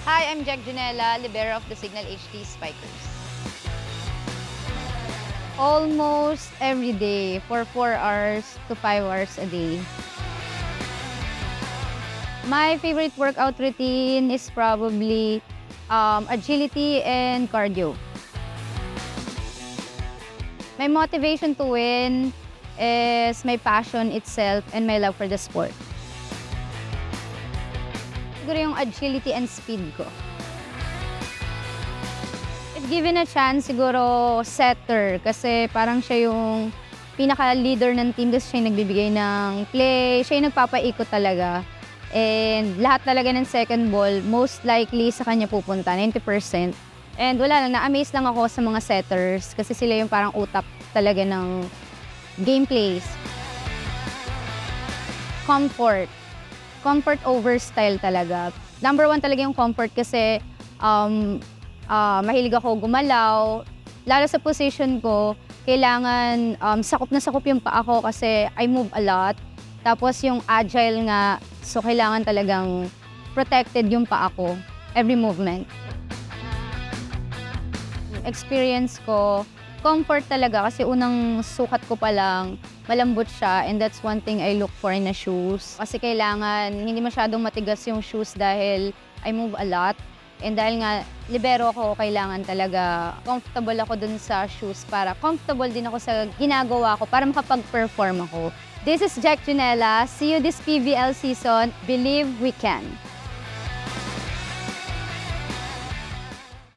Hi, I'm Jack Junella, libero of the Signal HT Spikers. Almost every day for 4 hours to 5 hours a day. My favorite workout routine is probably agility and cardio. My motivation to win is my passion itself and my love for the sport. Siguro yung agility and speed ko. If given a chance, siguro setter kasi parang siya yung pinaka-leader ng team kasi siya yung nagbibigay ng play, siya yung nagpapaikot talaga. And lahat talaga ng second ball, most likely sa kanya pupunta, 90%. And wala lang, na-amaze lang ako sa mga setters kasi sila yung parang utak talaga ng gameplays. Comfort. Comfort over style talaga. Number 1 talaga yung comfort kasi mahilig ako gumalaw. Lalo sa position ko, kailangan sakop na sakop yung paa ko kasi I move a lot. Tapos yung agile nga, so kailangan talagang protected yung paa ko, every movement. Experience ko, comfort talaga kasi unang sukat ko pa lang, malambot siya and that's one thing I look for in a shoes. Kasi kailangan hindi masyadong matigas yung shoes dahil I move a lot. And dahil nga libero ako, kailangan talaga comfortable ako dun sa shoes para comfortable din ako sa ginagawa ko para makapag-perform ako. This is Jack Junella. See you this PVL season. Believe we can.